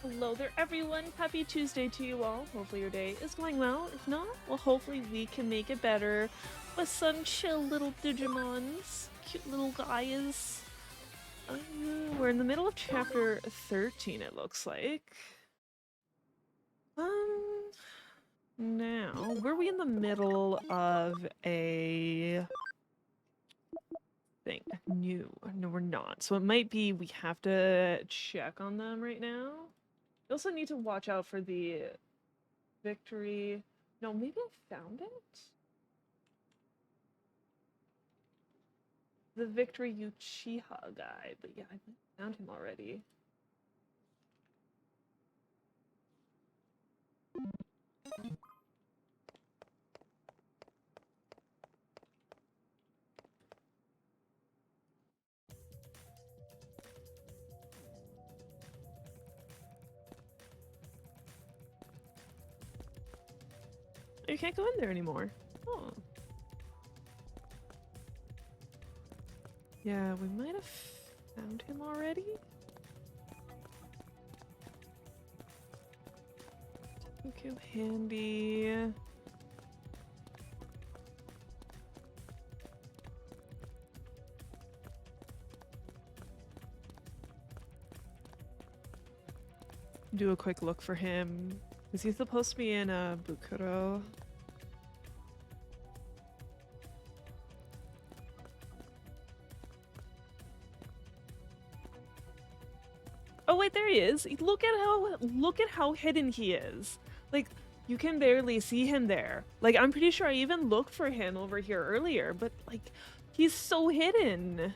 Hello there, everyone. Happy Tuesday to you all. Hopefully your day is going well. If not, well, hopefully we can make it better with some chill little Digimons. Cute little guys. We're in the middle of chapter 13, it looks like. Now, were we in the middle of a thing? No, we're not. So it might be we have to check on them right now. We also need to watch out for the victory. No, maybe I found it? The Victory Uchiha guy. But yeah, I found him already. You can't go in there anymore. Oh. Yeah, we might have found him already. Okay, handy. Do a quick look for him. Is he supposed to be in a Bukuro? Oh wait, there he is. Look at how hidden he is. Like, you can barely see him there. Like, I'm pretty sure I even looked for him over here earlier, but like, he's so hidden.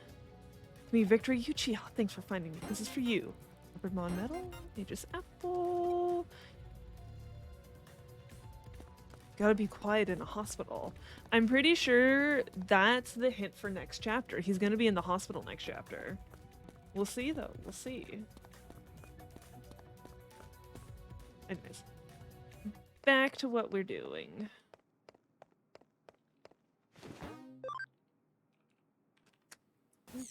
Me, Victory Uchiha. Thanks for finding me. This is for you. Digimon Medal, Mage's Apple. Gotta be quiet in a hospital. I'm pretty sure that's the hint for next chapter. He's gonna be in the hospital next chapter. We'll see though. We'll see. Anyways, back to what we're doing. Ooh.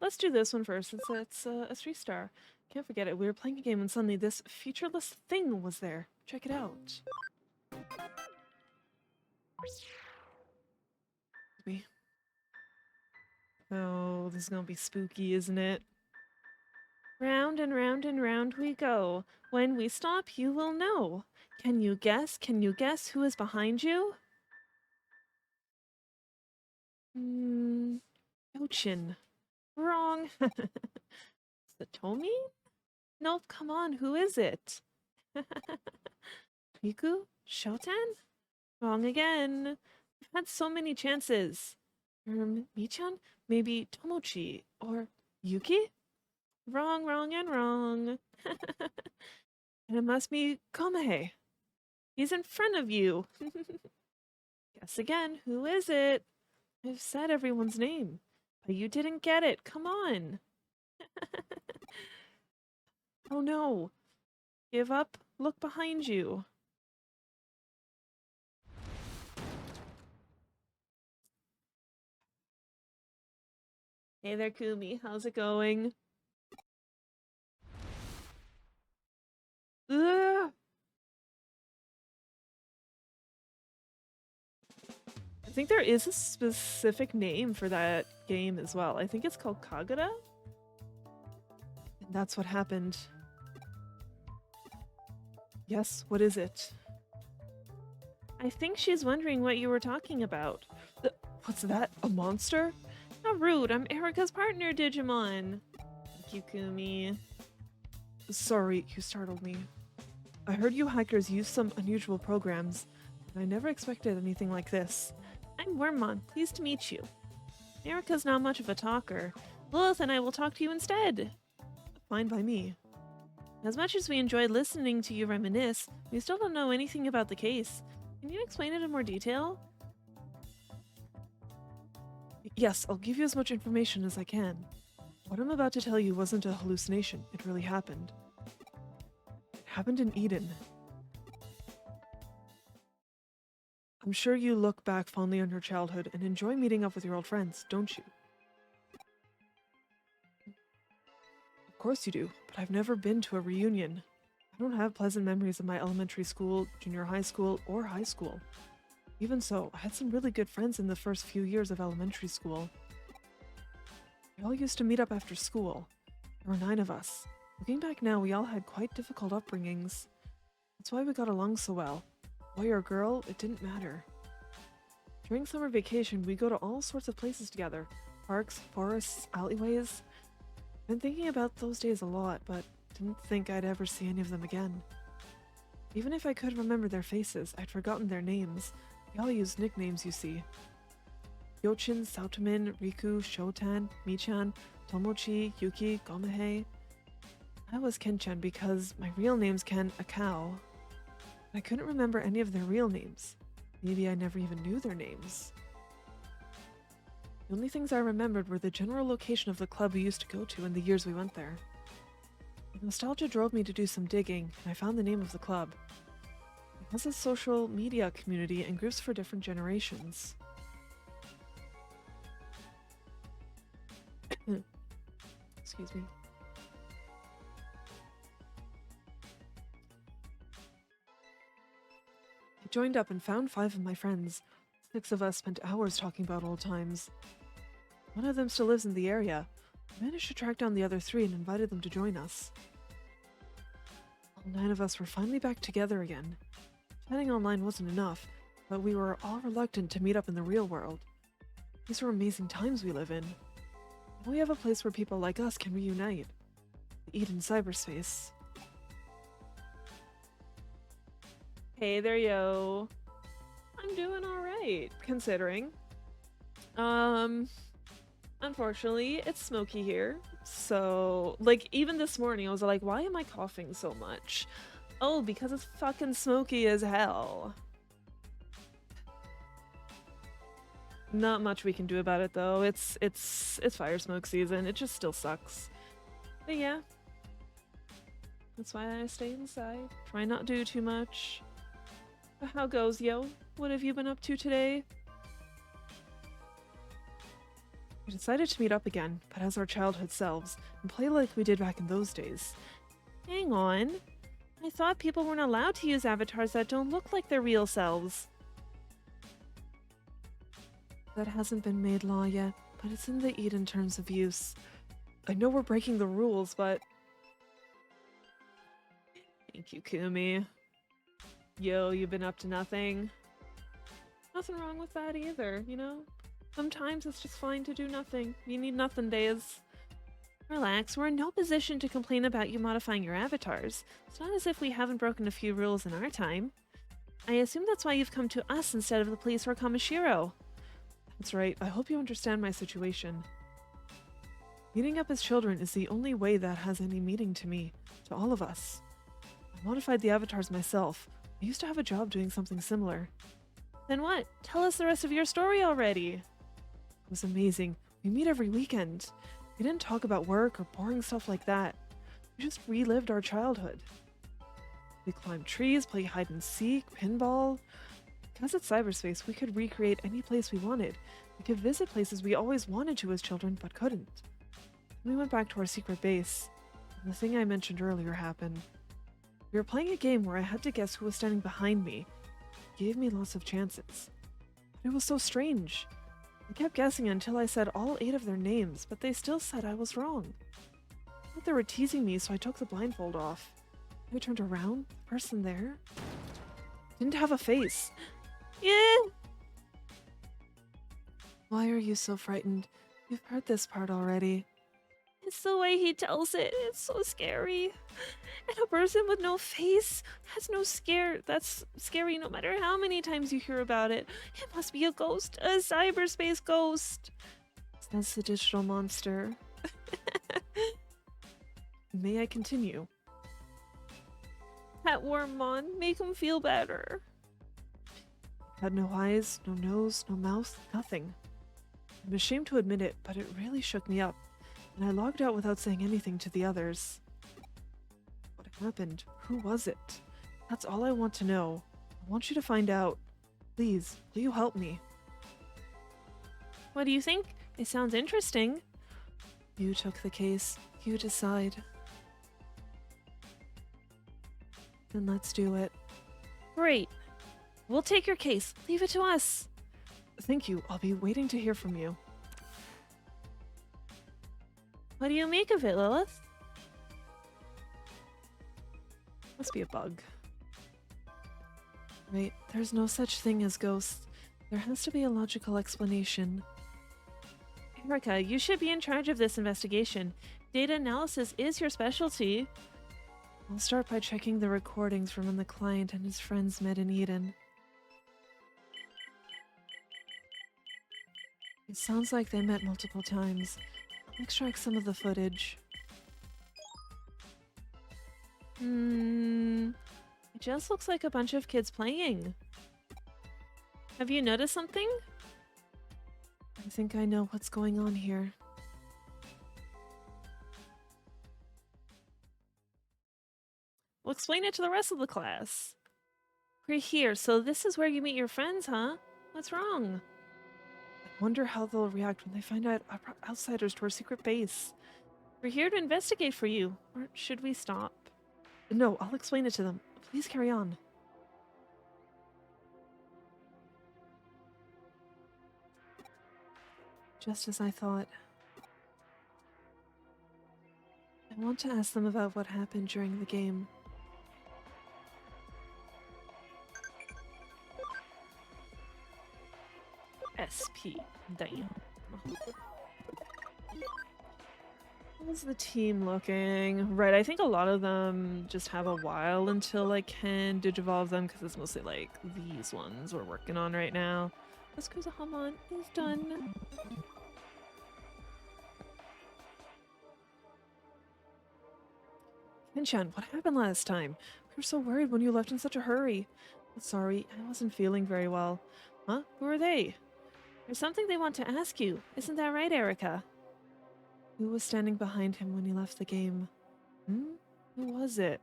Let's do this one first. It's a 3-star. Can't forget it. We were playing a game and suddenly this featureless thing was there. Check it out. Me. Oh, this is gonna be spooky, isn't it? Round and round and round we go. When we stop, you will know. Can you guess? Can you guess who is behind you? Yochin. Wrong. Satomi? Nope, come on, who is it? Miku? Shoten? Wrong again. I've had so many chances. Michan? Maybe Tomochi? Or Yuki? Wrong, wrong, and wrong. And it must be Komehe. He's in front of you. Guess again, who is it? I've said everyone's name, but you didn't get it. Come on. Oh no. Give up. Look behind you. Hey there, Kumi. How's it going? Ugh. I think there is a specific name for that game as well. I think it's called Kagura. And that's what happened. Yes, what is it? I think she's wondering what you were talking about. What's that? A monster? How rude. I'm Erica's partner, Digimon. Thank you, Kumi. Sorry, you startled me. I heard you hackers use some unusual programs, and I never expected anything like this. I'm Wormmon. Pleased to meet you. Erica's not much of a talker. Lilith and I will talk to you instead. Fine by me. As much as we enjoyed listening to you reminisce, we still don't know anything about the case. Can you explain it in more detail? Yes, I'll give you as much information as I can. What I'm about to tell you wasn't a hallucination. It really happened. It happened in Eden. I'm sure you look back fondly on your childhood and enjoy meeting up with your old friends, don't you? Of course you do, but I've never been to a reunion. I don't have pleasant memories of my elementary school, junior high school, or high school. Even so, I had some really good friends in the first few years of elementary school. We all used to meet up after school. There were 9 of us. Looking back now, we all had quite difficult upbringings. That's why we got along so well. Boy or girl, it didn't matter. During summer vacation, we go to all sorts of places together. Parks, forests, alleyways. I've been thinking about those days a lot, but didn't think I'd ever see any of them again. Even if I could remember their faces, I'd forgotten their names. We all used nicknames, you see. Yochin, Saotomin, Riku, Shotan, Michan, Tomochi, Yuki, Gomehei. I was Kenchan because my real name's Ken Akao. I couldn't remember any of their real names. Maybe I never even knew their names. The only things I remembered were the general location of the club we used to go to in the years we went there. The nostalgia drove me to do some digging, and I found the name of the club. It has a social media community and groups for different generations. Excuse me. I joined up and found 5 of my friends. 6 of us spent hours talking about old times. One of them still lives in the area. I managed to track down the other 3 and invited them to join us. All 9 of us were finally back together again. Chatting online wasn't enough, but we were all reluctant to meet up in the real world. These are amazing times we live in. Now we have a place where people like us can reunite. The Eden cyberspace. Hey there, yo. I'm doing alright, considering. Unfortunately, it's smoky here. So, like, even this morning, I was like, why am I coughing so much? Oh, because it's fucking smoky as hell. Not much we can do about it, though. It's fire smoke season. It just still sucks. But yeah. That's why I stay inside. Try not to do too much. But how goes, yo? What have you been up to today? We decided to meet up again, but as our childhood selves, and play like we did back in those days. Hang on. I thought people weren't allowed to use avatars that don't look like their real selves. That hasn't been made law yet, but it's in the Eden terms of use. I know we're breaking the rules, but... Thank you, Kumi. Yo, you've been up to nothing? Nothing wrong with that either, you know? Sometimes it's just fine to do nothing. You need nothing days. Relax, we're in no position to complain about you modifying your avatars. It's not as if we haven't broken a few rules in our time. I assume that's why you've come to us instead of the police or Kamishiro. That's right, I hope you understand my situation. Meeting up as children is the only way that has any meaning to me, to all of us. I modified the avatars myself. I used to have a job doing something similar. Then what? Tell us the rest of your story already. It was amazing. We meet every weekend. We didn't talk about work or boring stuff like that. We just relived our childhood. We climbed trees, played hide and seek, pinball. Because it's cyberspace, we could recreate any place we wanted. We could visit places we always wanted to as children, but couldn't. We went back to our secret base, and the thing I mentioned earlier happened. We were playing a game where I had to guess who was standing behind me. It gave me lots of chances. But it was so strange. I kept guessing until I said all 8 of their names, but they still said I was wrong. I thought they were teasing me, so I took the blindfold off. When I turned around, the person there didn't have a face. Yeah. Why are you so frightened? You've heard this part already. It's the way he tells it. It's so scary. And a person with no face has no scare. That's scary no matter how many times you hear about it. It must be a ghost, a cyberspace ghost. That's the digital monster. May I continue? That wormmon, make him feel better. Had no eyes, no nose, no mouth, nothing. I'm ashamed to admit it, but it really shook me up, and I logged out without saying anything to the others. What happened? Who was it? That's all I want to know. I want you to find out. Please, will you help me? What do you think? It sounds interesting. You took the case. You decide. Then let's do it. Great. We'll take your case. Leave it to us. Thank you. I'll be waiting to hear from you. What do you make of it, Lilith? Must be a bug. Wait, there's no such thing as ghosts. There has to be a logical explanation. Erica, you should be in charge of this investigation. Data analysis is your specialty. I'll start by checking the recordings from when the client and his friends met in Eden. It sounds like they met multiple times. I'll extract some of the footage. It just looks like a bunch of kids playing. Have you noticed something? I think I know what's going on here. We'll explain it to the rest of the class. We're here, so this is where you meet your friends, huh? What's wrong? I wonder how they'll react when they find out I brought outsiders to our secret base. We're here to investigate for you. Or should we stop? No, I'll explain it to them. Please carry on. Just as I thought. I want to ask them about what happened during the game. SP. Damn. How's the team looking? Right, I think a lot of them just have a while until I can digivolve them because it's mostly like these ones we're working on right now. Escusa Hamon is done. Ken-chan, what happened last time? We were so worried when you left in such a hurry. I'm sorry, I wasn't feeling very well. Huh? Who are they? There's something they want to ask you. Isn't that right, Erica? Who was standing behind him when he left the game? Who was it?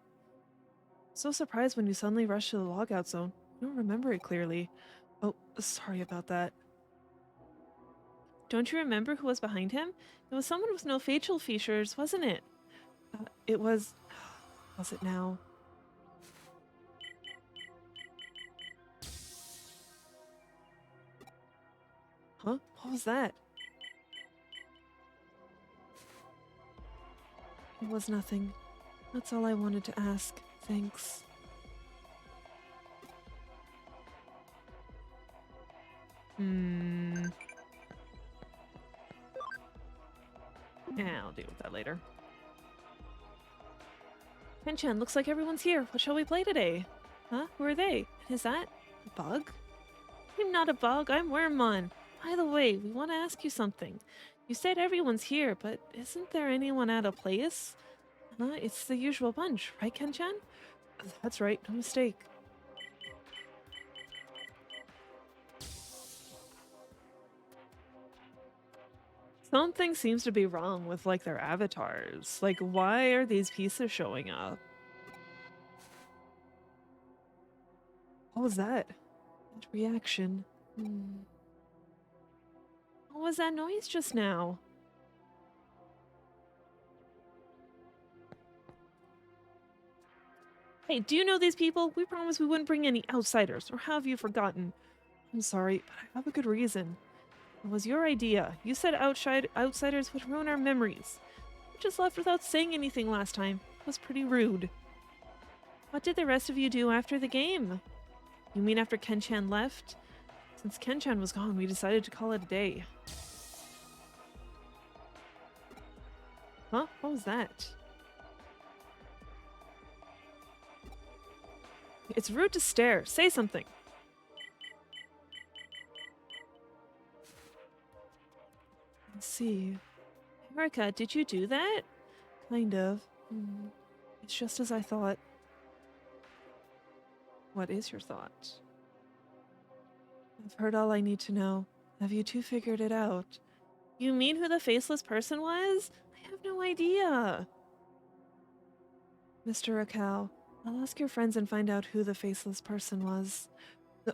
So surprised when you suddenly rushed to the logout zone. I don't remember it clearly. Oh, sorry about that. Don't you remember who was behind him? It was someone with no facial features, wasn't it? It was... Was it now? Huh? What was that? It was nothing. That's all I wanted to ask. Thanks. Yeah, I'll deal with that later. Ken-chan, looks like everyone's here. What shall we play today? Huh? Who are they? And is that a bug? I'm not a bug. I'm Wormmon. By the way, we want to ask you something. You said everyone's here, but isn't there anyone out of place? It's the usual bunch, right, Ken-chan? That's right, no mistake. Something seems to be wrong with, like, their avatars. Like, why are these pieces showing up? What was that? That reaction. What was that noise just now? Hey, do you know these people? We promised we wouldn't bring any outsiders, or have you forgotten? I'm sorry, but I have a good reason. It was your idea. You said outsiders would ruin our memories. We just left without saying anything last time. It was pretty rude. What did the rest of you do after the game? You mean after Ken-chan left? Since Ken-chan was gone, we decided to call it a day. Huh? What was that? It's rude to stare. Say something. Let's see. Erica, did you do that? Kind of. It's just as I thought. What is your thought? I've heard all I need to know. Have you two figured it out? You mean who the faceless person was? I have no idea. Mr. Rakao, I'll ask your friends and find out who the faceless person was.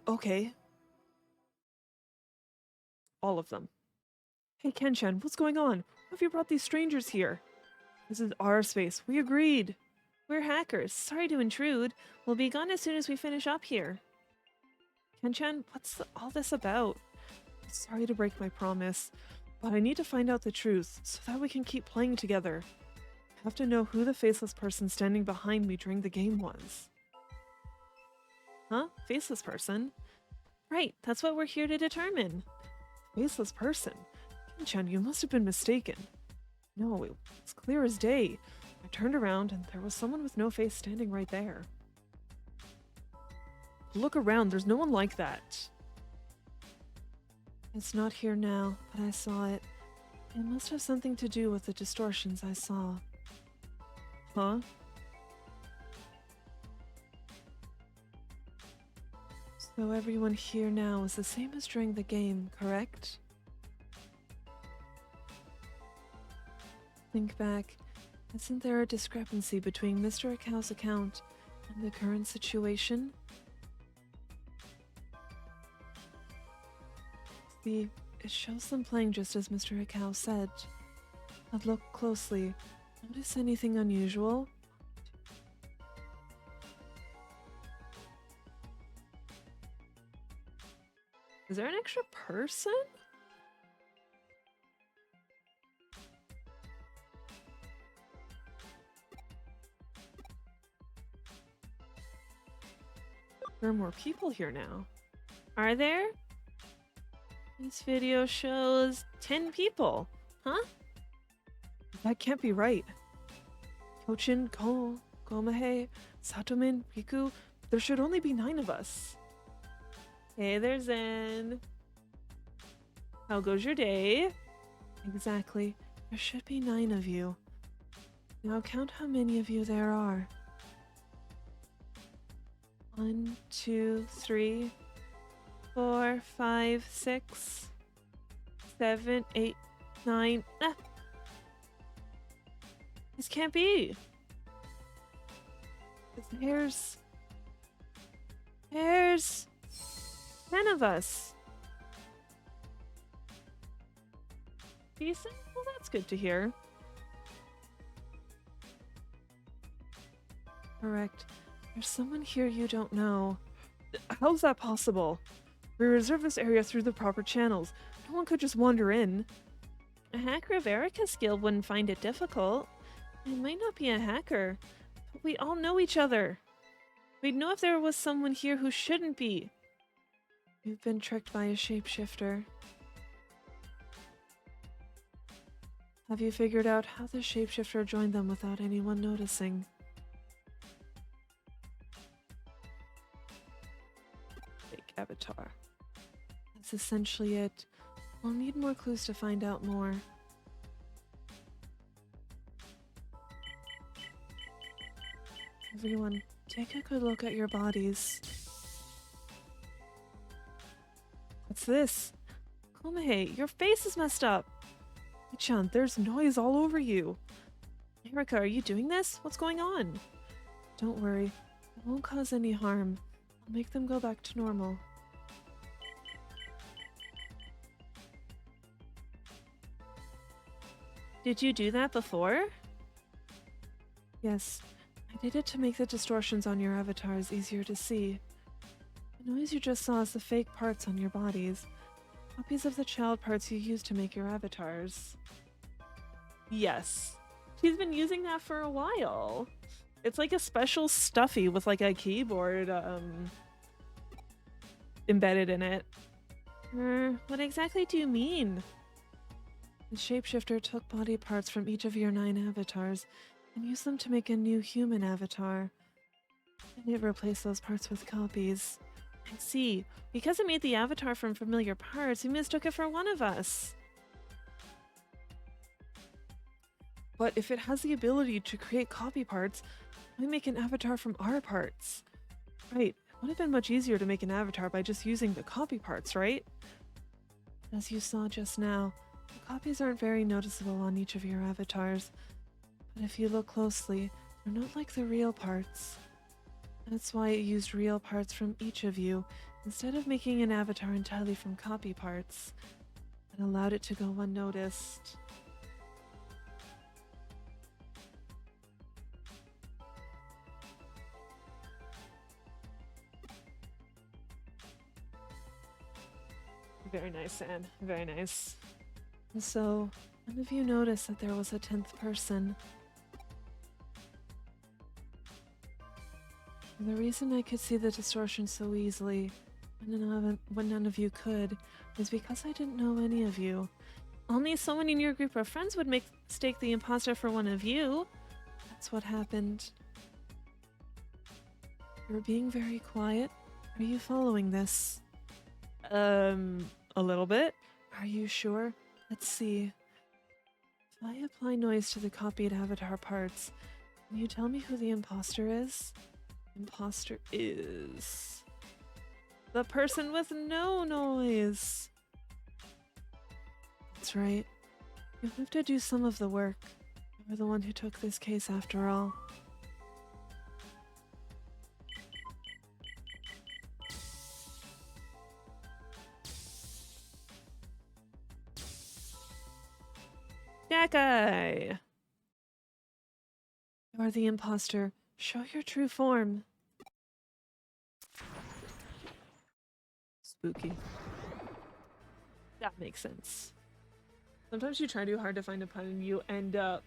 Okay. all of them. Hey, Kenshan, what's going on? Why have you brought these strangers here? This is our space. We agreed. We're hackers. Sorry to intrude. We'll be gone as soon as we finish up here. Kenshan, what's all this about? Sorry to break my promise, but I need to find out the truth so that we can keep playing together. I have to know who the faceless person standing behind me during the game was. Huh? Faceless person? Right, that's what we're here to determine. Faceless person? Kenshan, you must have been mistaken. No, it's clear as day. I turned around and there was someone with no face standing right there. Look around, there's no one like that. It's not here now, but I saw it. It must have something to do with the distortions I saw. Huh? So everyone here now is the same as during the game, correct? Think back. Isn't there a discrepancy between Mr. Akau's account and the current situation? See, it shows them playing just as Mr. Akau said. But look closely. Notice anything unusual? Is there an extra person? There are more people here now. Are there? This video shows 10 people. Huh? That can't be right. Kochin, Ko, Gomahe, Satomin, Riku, there should only be 9 of us. Hey there, Zen. How goes your day? Exactly. There should be 9 of you. Now count how many of you there are. 1, 2, 3, 4, 5, 6, 7, 8, 9. Ah! This can't be. There's 10 of us. Decent? Well, that's good to hear. Correct. There's someone here you don't know. How's that possible? We reserved this area through the proper channels. No one could just wander in. A hacker of Erica's guild wouldn't find it difficult. It might not be a hacker, but we all know each other. We'd know if there was someone here who shouldn't be. You've been tricked by a shapeshifter. Have you figured out how the shapeshifter joined them without anyone noticing? Fake avatar. That's essentially it. We'll need more clues to find out more. Everyone, take a good look at your bodies. What's this? Komahe, your face is messed up! Chan, there's noise all over you. Erika, are you doing this? What's going on? Don't worry. It won't cause any harm. I'll make them go back to normal. Did you do that before? Yes. I did it to make the distortions on your avatars easier to see. The noise you just saw is the fake parts on your bodies. Copies of the child parts you used to make your avatars. Yes. She's been using that for a while. It's like a special stuffy with like a keyboard embedded in it. What exactly do you mean? The shapeshifter took body parts from each of your 9 avatars and used them to make a new human avatar. And it replaced those parts with copies. I see. Because it made the avatar from familiar parts, you mistook it for one of us. But if it has the ability to create copy parts, why make an avatar from our parts? Right, it would have been much easier to make an avatar by just using the copy parts, right? As you saw just now, the copies aren't very noticeable on each of your avatars. But if you look closely, they're not like the real parts. That's why it used real parts from each of you, instead of making an avatar entirely from copy parts. and allowed it to go unnoticed. Very nice, Anne. Very nice. And so, none of you noticed that there was a 10th person. And the reason I could see the distortion so easily, when none of you could, is because I didn't know any of you. Only someone in your group of friends would mistake the imposter for one of you. That's what happened. You're being very quiet. Are you following this? A little bit. Are you sure? Let's see. If I apply noise to the copied avatar parts, can you tell me who the imposter is? Imposter is the person with no noise. That's right. You have to do some of the work. You're the one who took this case after all. That guy! You're the imposter. Show your true form. Spooky. That makes sense. Sometimes you try too hard to find a pun and you end up...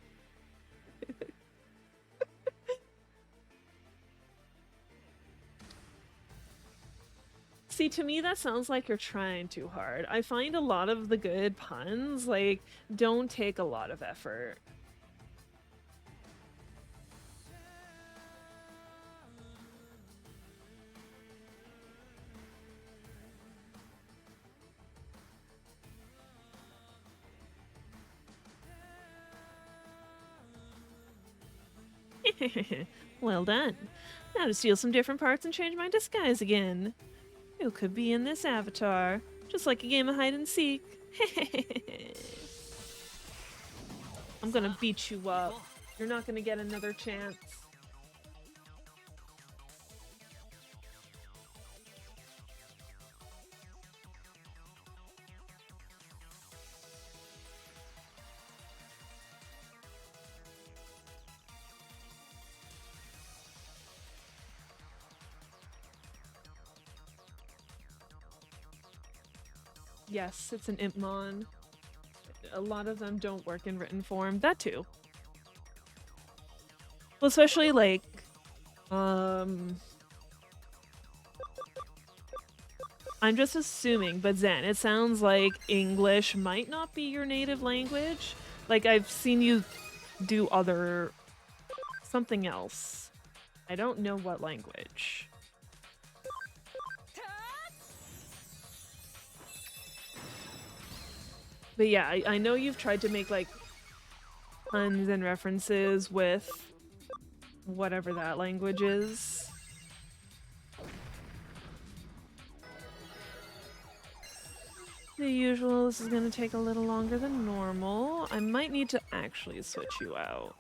See, to me that sounds like you're trying too hard. I find a lot of the good puns, like, don't take a lot of effort. Well done. Now to steal some different parts and change my disguise again. You could be in this avatar, just like a game of hide and seek. I'm gonna beat you up. You're not gonna get another chance. Yes, it's an Impmon. A lot of them don't work in written form. That too. Well, especially like, I'm just assuming, but Zen, it sounds like English might not be your native language. Like, I've seen you do something else. I don't know what language. But yeah, I know you've tried to make, like, puns and references with whatever that language is. The usual, this is gonna take a little longer than normal. I might need to actually switch you out.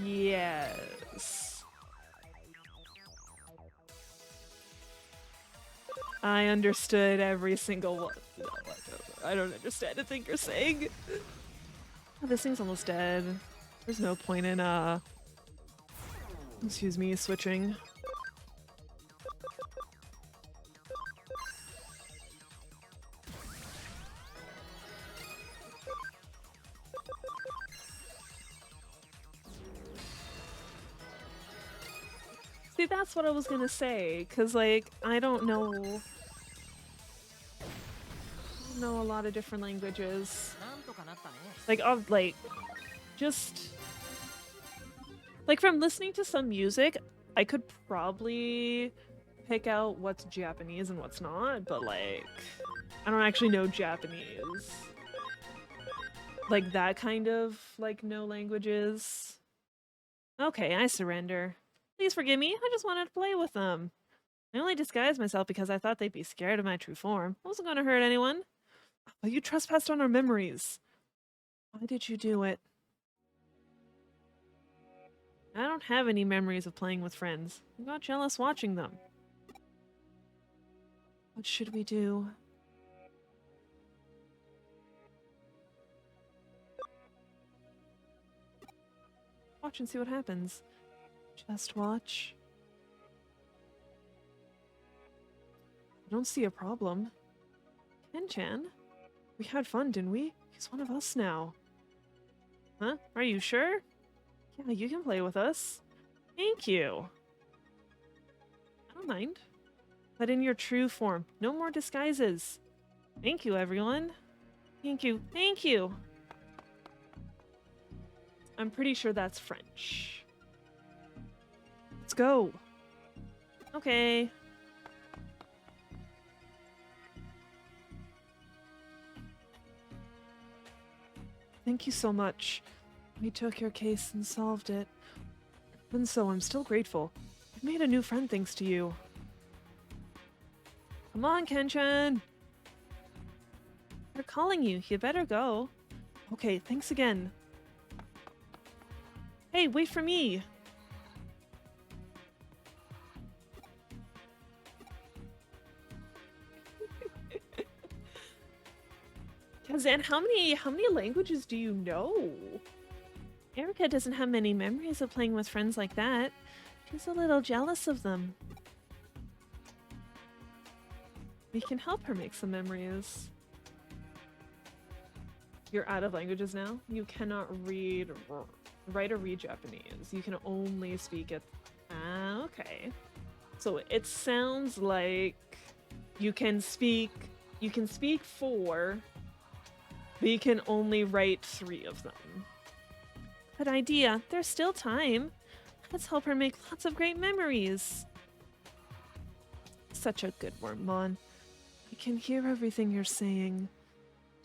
Yes. I understood every single one. No, I don't understand a thing you're saying. Oh, this thing's almost dead. There's no point in, excuse me, switching. See, that's what I was gonna say, cause like, I don't know a lot of different languages. Like, just... Like, from listening to some music, I could probably pick out what's Japanese and what's not, but like, I don't actually know Japanese. Like, that kind of, like, no languages. Okay, I surrender. Please forgive me, I just wanted to play with them. I only disguised myself because I thought they'd be scared of my true form. I wasn't gonna hurt anyone. But you trespassed on our memories. Why did you do it? I don't have any memories of playing with friends. I got jealous watching them. What should we do? Watch and see what happens. Just watch. I don't see a problem. Ken-chan? We had fun, didn't we? He's one of us now. Huh? Are you sure? Yeah, you can play with us. Thank you. I don't mind. But in your true form. No more disguises. Thank you, everyone. Thank you. Thank you. I'm pretty sure that's French. Let's go. Okay. Thank you so much. We took your case and solved it. And so I'm still grateful. I've made a new friend thanks to you. Come on, Ken-chan. They're calling you. You better go. Okay, thanks again. Hey, wait for me. Kazan, how many languages do you know? Erica doesn't have many memories of playing with friends like that. She's a little jealous of them. We can help her make some memories. You're out of languages now? You cannot write or read Japanese. You can only speak it. Ah, okay. So it sounds like you can speak 4, but you can only write 3 of them. Good idea. There's still time. Let's help her make lots of great memories. Such a good Wormmon. I can hear everything you're saying.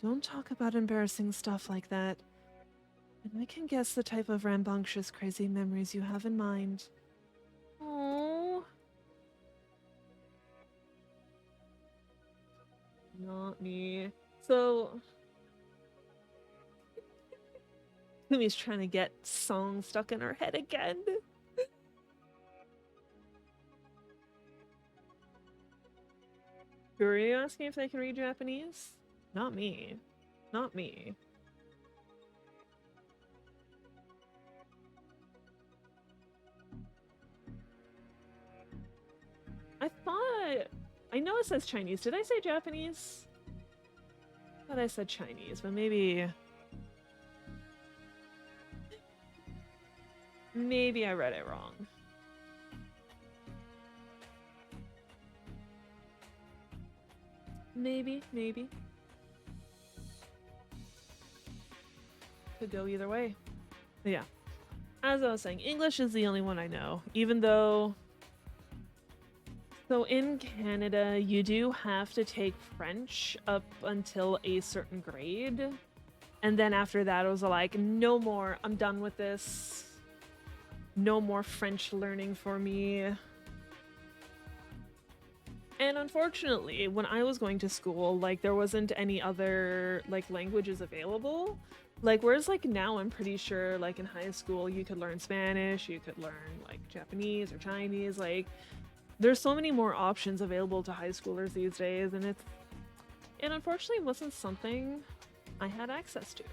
Don't talk about embarrassing stuff like that. And I can guess the type of rambunctious, crazy memories you have in mind. Oh, not me. So, Kumi's trying to get songs stuck in her head again. Who are you asking if they can read Japanese? Not me. Not me. I know it says Chinese. Did I say Japanese? I thought I said Chinese, but maybe I read it wrong. Maybe. Could go either way. But yeah. As I was saying, English is the only one I know, even though... So in Canada, you do have to take French up until a certain grade. And then after that, it was like, no more, I'm done with this. No more French learning for me. And unfortunately, when I was going to school, like, there wasn't any other, like, languages available. Like, whereas, like, now I'm pretty sure, like, in high school, you could learn Spanish, you could learn, like, Japanese or Chinese, like... There's so many more options available to high schoolers these days, and it unfortunately wasn't something I had access to.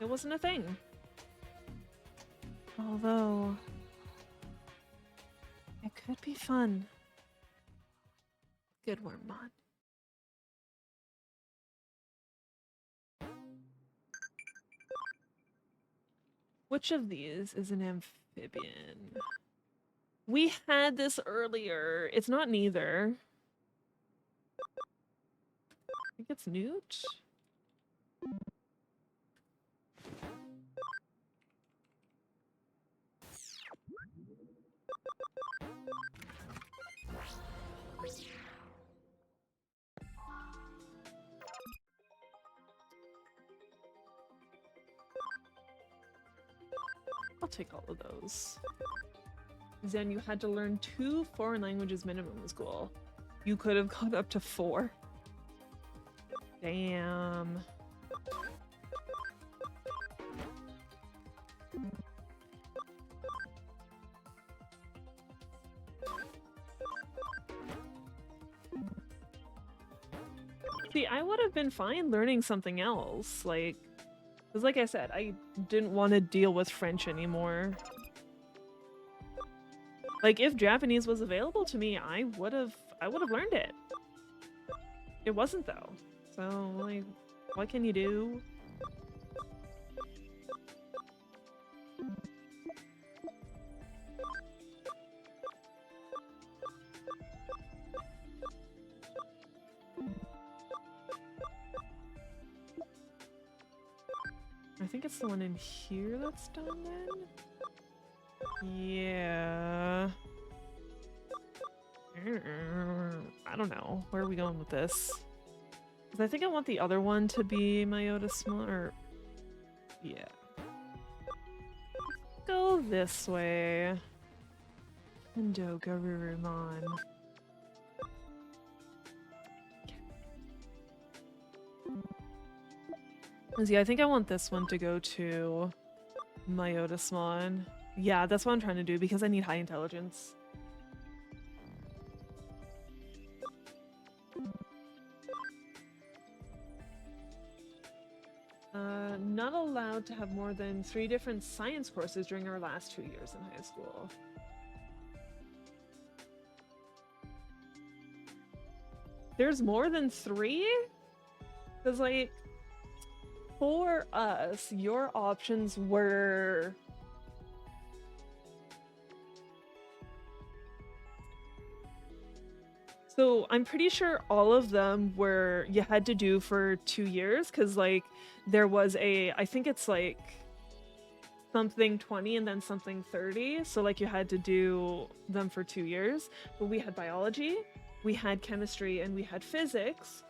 It wasn't a thing. Although, it could be fun. Good Wormmon. Which of these is an amphibian? We had this earlier. It's not neither. I think it's newt. I'll take all of those. Then you had to learn 2 foreign languages minimum in school. You could have gone up to 4. Damn. See, I would have been fine learning something else, like, because like I said, I didn't want to deal with French anymore. Like, if Japanese was available to me, I would have learned it. It wasn't though. So, like, what can you do? I think it's the one in here that's done then? Yeah. I don't know. Where are we going with this? Because I think I want the other one to be Myota Small, or... yeah. Go this way. Indo Garurumon. See, I think I want this one to go to Myota Smon. Yeah, that's what I'm trying to do because I need high intelligence. Not allowed to have more than 3 different science courses during our last 2 years in high school. There's more than 3? Because, like, for us, your options were... so I'm pretty sure all of them were you had to do for 2 years, because, like, there was a... I think it's, like, something 20 and then something 30. So, like, you had to do them for 2 years. But we had biology, we had chemistry, and we had physics.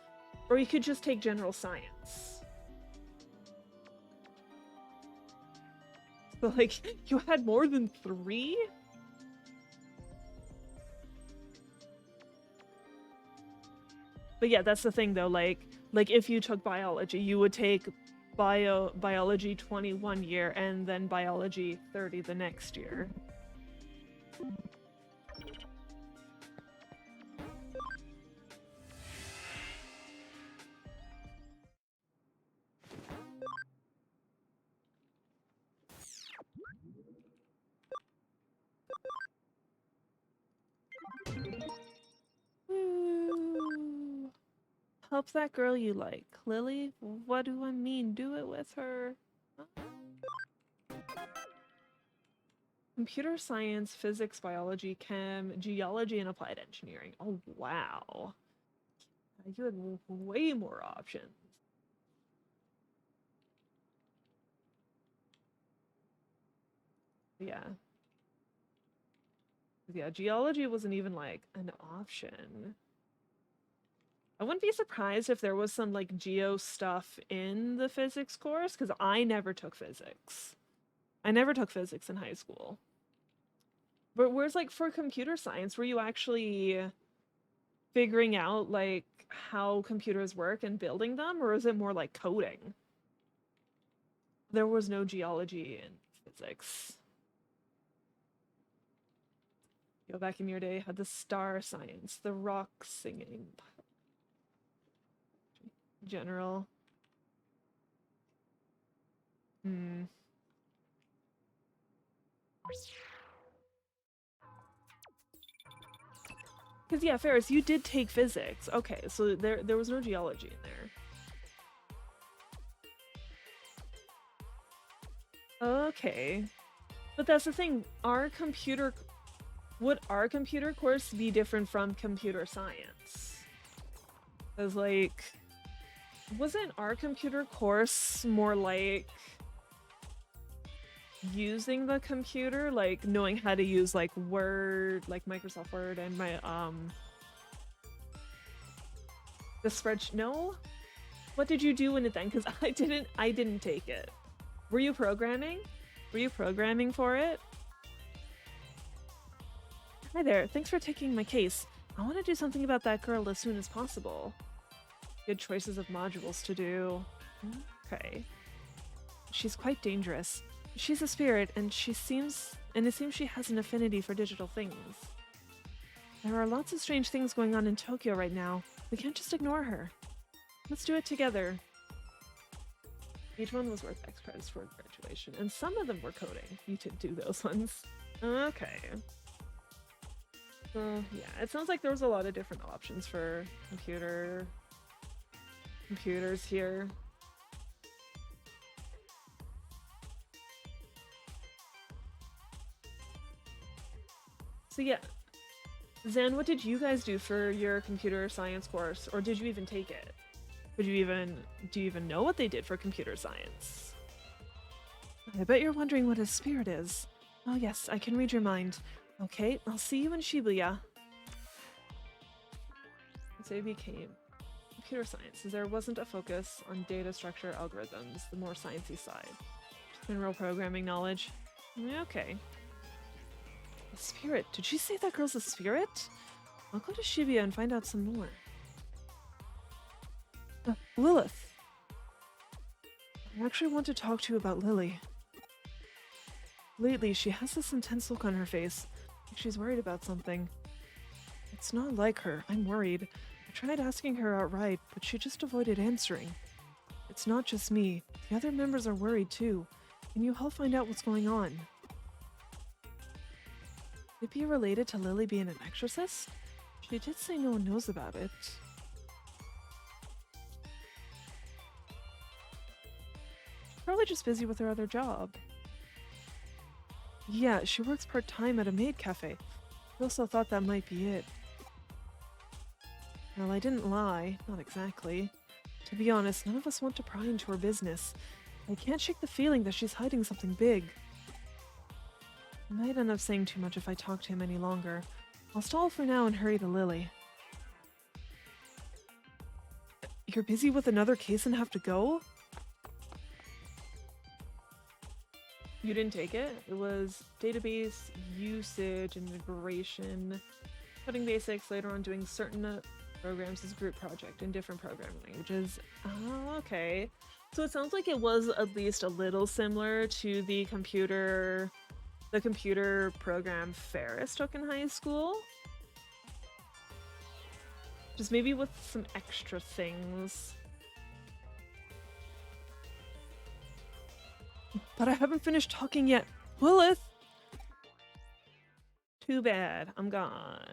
Or you could just take general science. So, like, you had more than 3? But yeah, that's the thing though, like if you took biology, you would take biology 21 year and then biology 30 the next year. Ooh. Help that girl you like. Lily, what do I mean? Do it with her. Huh? Computer science, physics, biology, chem, geology, and applied engineering. Oh, wow. You had way more options. Yeah. Yeah, geology wasn't even, like, an option. I wouldn't be surprised if there was some, like, geo stuff in the physics course, because I never took physics. I never took physics in high school. But whereas, like, for computer science, were you actually figuring out, like, how computers work and building them, or is it more like coding? There was no geology in physics. Go back in your day, had the star science, the rock singing, general. Hmm. Because yeah, Ferris, you did take physics. Okay, so there was no geology in there. Okay. But that's the thing, would our computer course be different from computer science? Because, like, wasn't our computer course more like using the computer, like knowing how to use, like, Word, like Microsoft Word, and the spreadsheet? No? What did you do in it then? Because I didn't take it. Were you programming? Were you programming for it? Hi there, thanks for taking my case. I want to do something about that girl as soon as possible. Good choices of modules to do. Okay. She's quite dangerous. She's a spirit, and it seems she has an affinity for digital things. There are lots of strange things going on in Tokyo right now. We can't just ignore her. Let's do it together. Each one was worth X credits for graduation, and some of them were coding. You did do those ones. Okay. So yeah, it sounds like there was a lot of different options for computers here. So yeah, Zan, what did you guys do for your computer science course, or did you even take it? Do you even know what they did for computer science? I bet you're wondering what a spirit is. Oh yes, I can read your mind. Okay, I'll see you in Shibuya. So it became computer science. There wasn't a focus on data structure algorithms, the more sciencey side. General programming knowledge. Okay. A spirit. Did she say that girl's a spirit? I'll go to Shibuya and find out some more. Lilith. I actually want to talk to you about Lily. Lately, she has this intense look on her face, like she's worried about something. It's not like her. I'm worried. I tried asking her outright, but she just avoided answering. It's not just me. The other members are worried too. Can you help find out what's going on? Could it be related to Lily being an exorcist? She did say no one knows about it. She's probably just busy with her other job. Yeah, she works part-time at a maid cafe. I also thought that might be it. Well, I didn't lie. Not exactly. To be honest, none of us want to pry into her business. I can't shake the feeling that she's hiding something big. I might end up saying too much if I talk to him any longer. I'll stall for now and hurry to Lily. You're busy with another case and have to go? You didn't take it? It was database usage, integration, coding basics, later on doing certain programs as a group project in different programming languages. Oh, okay. So it sounds like it was at least a little similar to the computer program Ferris took in high school. Just maybe with some extra things. But I haven't finished talking yet. Lilith! Too bad. I'm gone.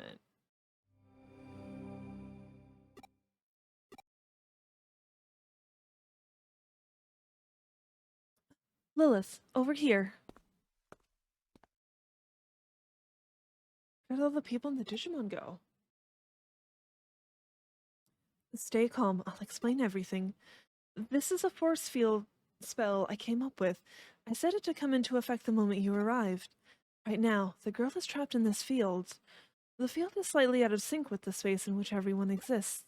Lilith, over here. Where did all the people in the Digimon go? Stay calm. I'll explain everything. This is a force field spell I came up with. I set it to come into effect the moment you arrived. Right now, the girl is trapped in this field. The field is slightly out of sync with the space in which everyone exists.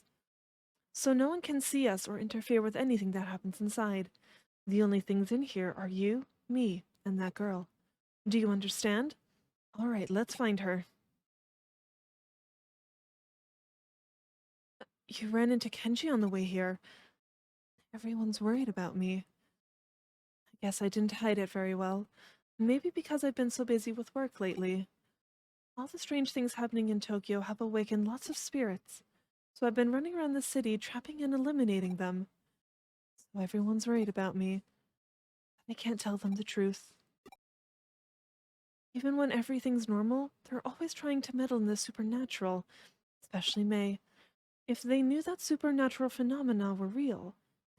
So no one can see us or interfere with anything that happens inside. The only things in here are you, me, and that girl. Do you understand? Alright, let's find her. You ran into Kenji on the way here. Everyone's worried about me. I guess I didn't hide it very well. Maybe because I've been so busy with work lately. All the strange things happening in Tokyo have awakened lots of spirits. So I've been running around the city trapping and eliminating them. So everyone's worried about me. I can't tell them the truth. Even when everything's normal, they're always trying to meddle in the supernatural, especially May. If they knew that supernatural phenomena were real,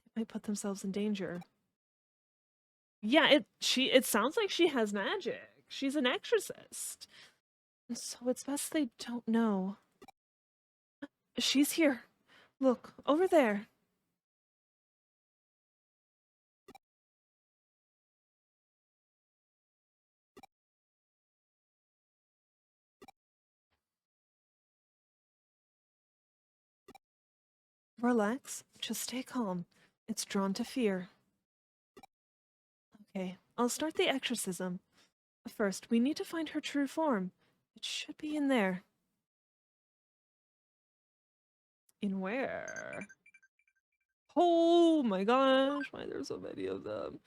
they might put themselves in danger. Yeah, it sounds like she has magic. She's an exorcist. So it's best they don't know. She's here. Look, over there. Relax. Just stay calm. It's drawn to fear. Okay, I'll start the exorcism. First, we need to find her true form. It should be in there. In where? Oh my gosh, why there's so many of them?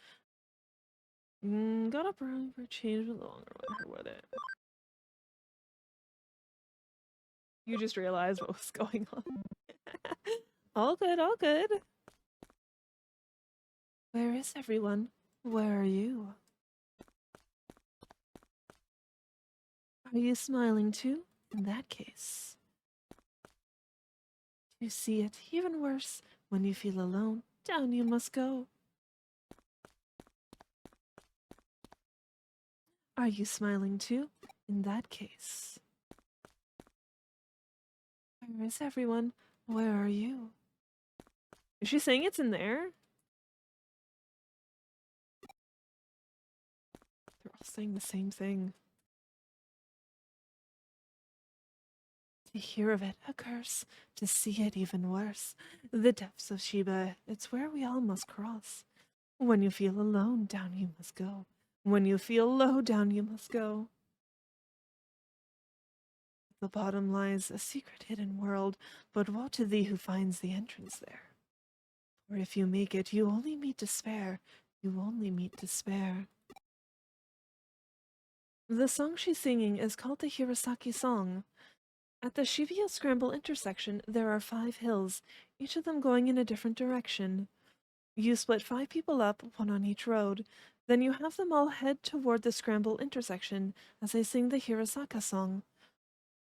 Got up early for a change with longer with her with it. You just realized what was going on. All good, all good. Where is everyone? Where are you? Are you smiling too? In that case, you see it even worse. When you feel alone, down you must go. Are you smiling too? In that case, where is everyone? Where are you? Is she saying it's in there? They're all saying the same thing. To hear of it, a curse. To see it, even worse. The depths of Sheba, it's where we all must cross. When you feel alone, down you must go. When you feel low, down you must go. At the bottom lies a secret hidden world, but woe to thee who finds the entrance there. For if you make it, you only meet despair. You only meet despair. The song she's singing is called the Hirosaki Song. At the Shibuya Scramble intersection, there are 5 hills, each of them going in a different direction. You split 5 people up, one on each road. Then you have them all head toward the Scramble intersection as they sing the Hirosaka song.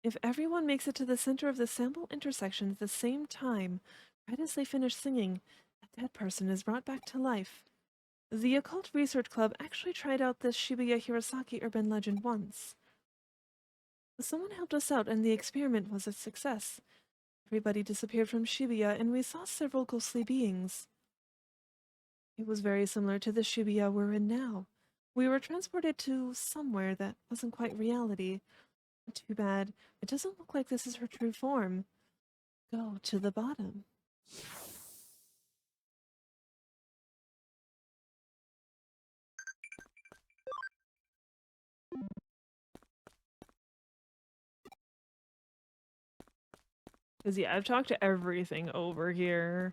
If everyone makes it to the center of the Scramble intersection at the same time, right as they finish singing, a dead person is brought back to life. The Occult Research Club actually tried out this Shibuya Hirosaki urban legend once. Someone helped us out and the experiment was a success. Everybody disappeared from Shibuya and we saw several ghostly beings. It was very similar to the Shibuya we're in now. We were transported to somewhere that wasn't quite reality. Too bad. It doesn't look like this is her true form. Go to the bottom. Because, yeah, I've talked to everything over here.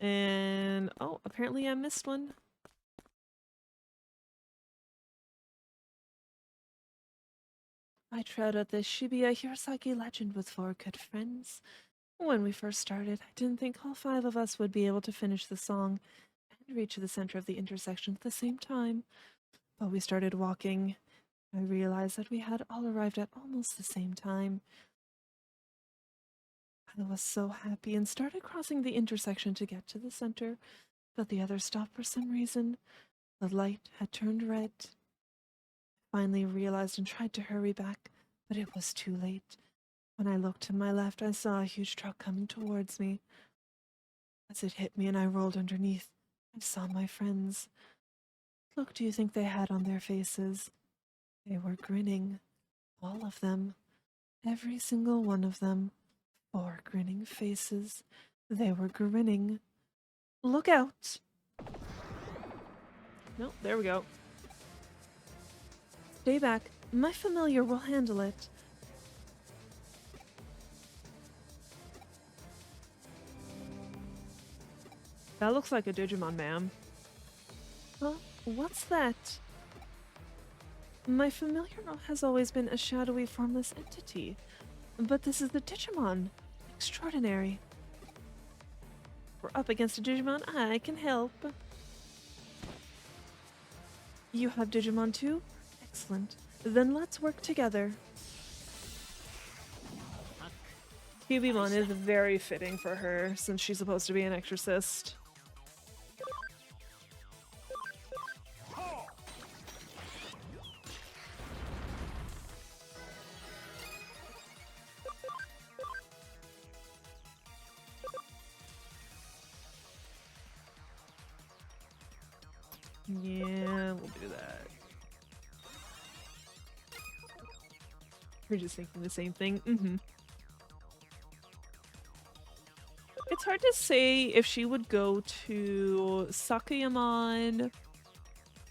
And, oh, apparently I missed one. I tried out this Shibuya Hirosaki legend with 4 good friends. When we first started, I didn't think all 5 of us would be able to finish the song and reach the center of the intersection at the same time. But we started walking. I realized that we had all arrived at almost the same time. I was so happy and started crossing the intersection to get to the center, but the others stopped for some reason. The light had turned red. I finally realized and tried to hurry back, but it was too late. When I looked to my left, I saw a huge truck coming towards me. As it hit me and I rolled underneath, I saw my friends. What look do you think they had on their faces? They were grinning. All of them. Every single one of them. 4 grinning faces. They were grinning. Look out! No, there we go. Stay back. My familiar will handle it. That looks like a Digimon, ma'am. Huh? What's that? My familiar has always been a shadowy, formless entity. But this is the Digimon. Extraordinary. We're up against a Digimon. I can help. You have Digimon too? Excellent. Then let's work together. Cubimon is very fitting for her, since she's supposed to be an exorcist. Yeah, we'll do that. We're just thinking the same thing. It's hard to say if she would go to Sakuyamon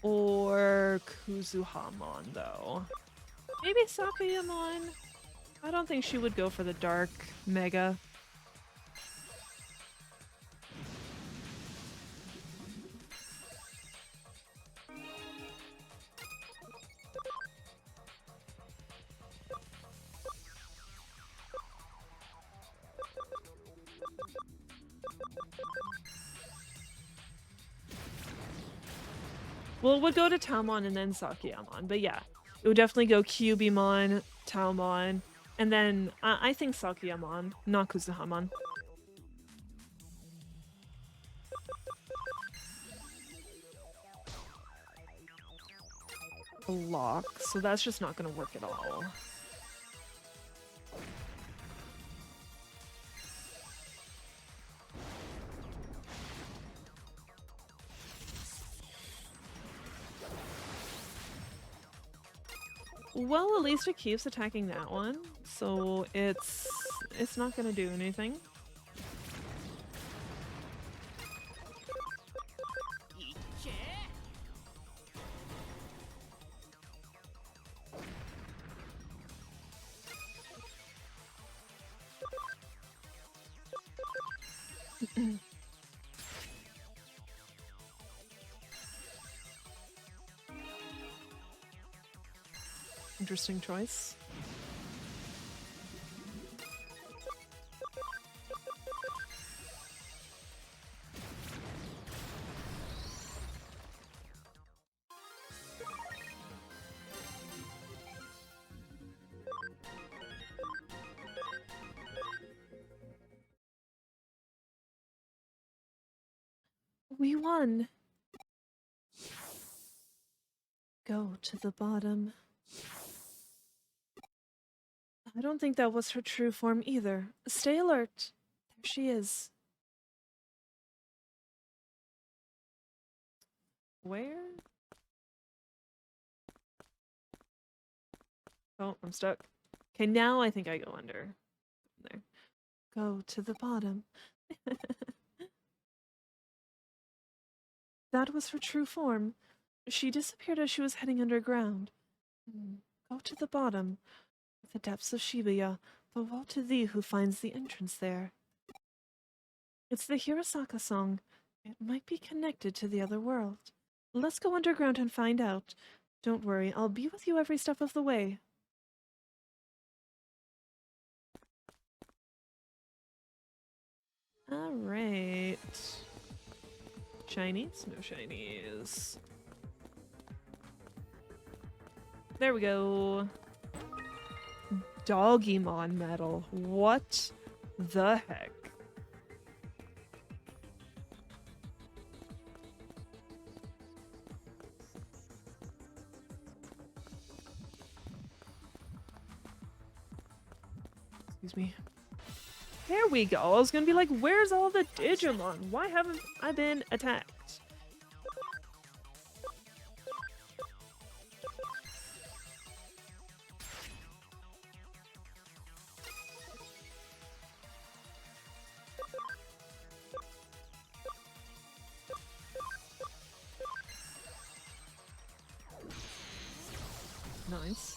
or Kuzuhamon, though. Maybe Sakuyamon? I don't think she would go for the Dark Mega. Well, it would go to Taomon and then Sakiyamon, but yeah. It would definitely go Kyubimon, Taomon, and then I think Sakiyamon, not Kuzuhamon. A lock, so that's just not gonna work at all. Well, at least it keeps attacking that one, so it's not gonna do anything. Interesting choice. We won! Go to the bottom. I don't think that was her true form either. Stay alert. There she is. Where? Oh, I'm stuck. Okay, now I think I go under. There. Go to the bottom. That was her true form. She disappeared as she was heading underground. Go to the bottom. The depths of Shibuya, but woe to thee who finds the entrance there. It's the Hirosaka song. It might be connected to the other world. Let's go underground and find out. Don't worry, I'll be with you every step of the way. Alright. Shinies? No shinies. There we go. Digimon medal. What the heck? Excuse me. There we go. I was gonna be like, where's all the Digimon? Why haven't I been attacked? Nice.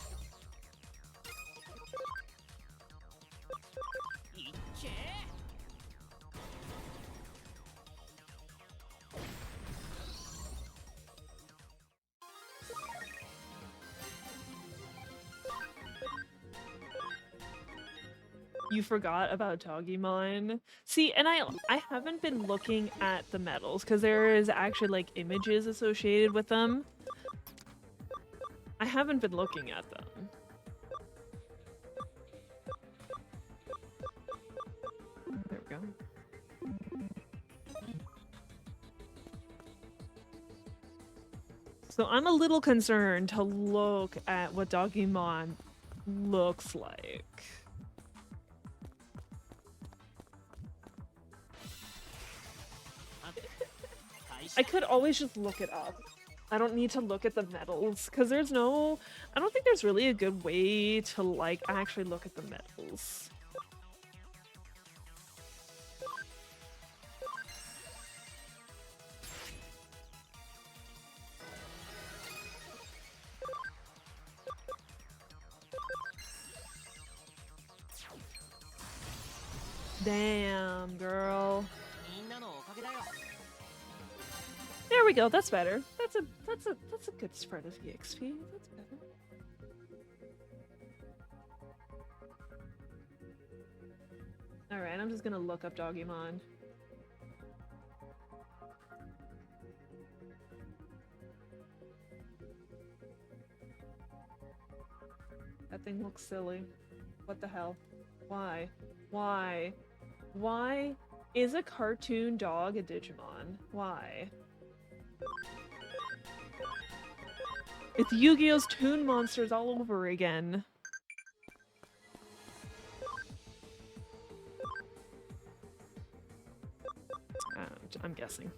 You forgot about Digimon. See, and I haven't been looking at the medals because there is actually like images associated with them. I haven't been looking at them. There we go. So I'm a little concerned to look at what Digimon looks like. I could always just look it up. I don't need to look at the medals because I don't think there's really a good way to like actually look at the medals. Damn, girl. There we go. That's better. That's a good spread of EXP. That's better. All right, I'm just gonna look up Digimon. That thing looks silly. What the hell? Why? Why? Why is a cartoon dog a Digimon? Why? It's Yu-Gi-Oh's Toon Monsters all over again. I'm guessing.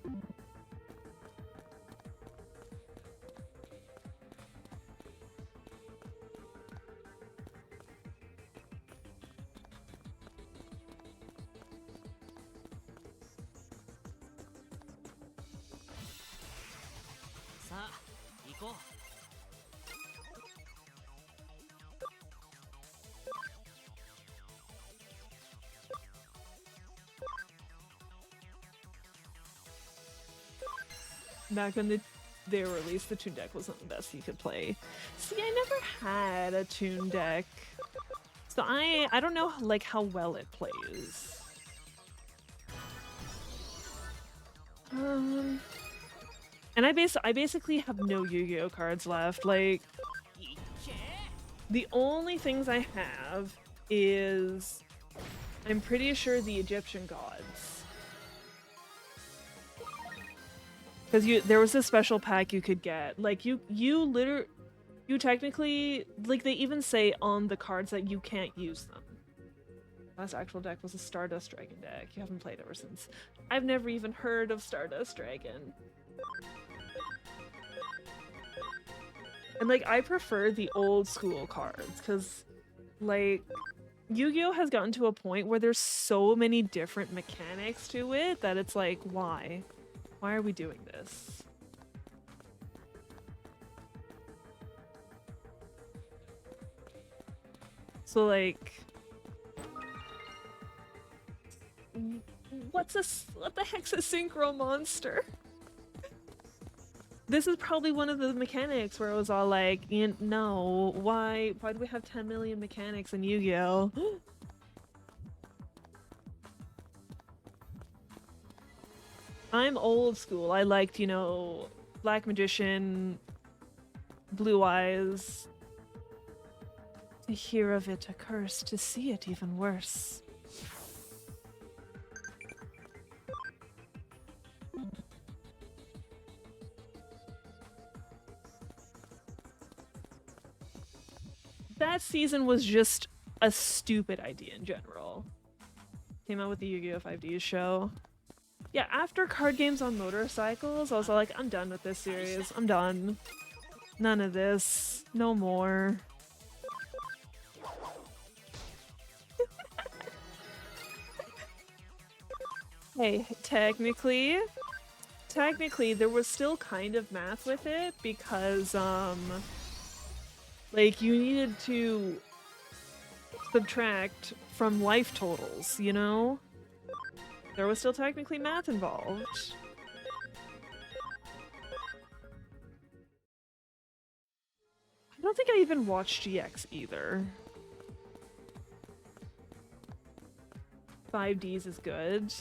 Back when they were released, the Toon deck wasn't the best you could play. See, I never had a Toon deck, so I don't know like how well it plays. And I basically have no Yu-Gi-Oh cards left. Like, the only things I have is, I'm pretty sure, the Egyptian gods. Because there was a special pack you could get. Like, you technically, like, they even say on the cards that you can't use them. Last actual deck was a Stardust Dragon deck. You haven't played ever since. I've never even heard of Stardust Dragon. And, like, I prefer the old school cards, because, like, Yu-Gi-Oh! Has gotten to a point where there's so many different mechanics to it that it's like, why? Why are we doing this? So, like, what the heck's a synchro monster? This is probably one of the mechanics where it was all like, no, why do we have 10 million mechanics in Yu-Gi-Oh? I'm old school. I liked, you know, Black Magician, Blue Eyes. To hear of it a curse, to see it even worse. That season was just a stupid idea in general. Came out with the Yu-Gi-Oh! 5D show. Yeah, after card games on motorcycles, I was like, I'm done with this series. I'm done. None of this. No more. Hey, technically, there was still kind of math with it because, like, you needed to subtract from life totals, you know? There was still technically math involved. I don't think I even watched GX either. 5Ds is good.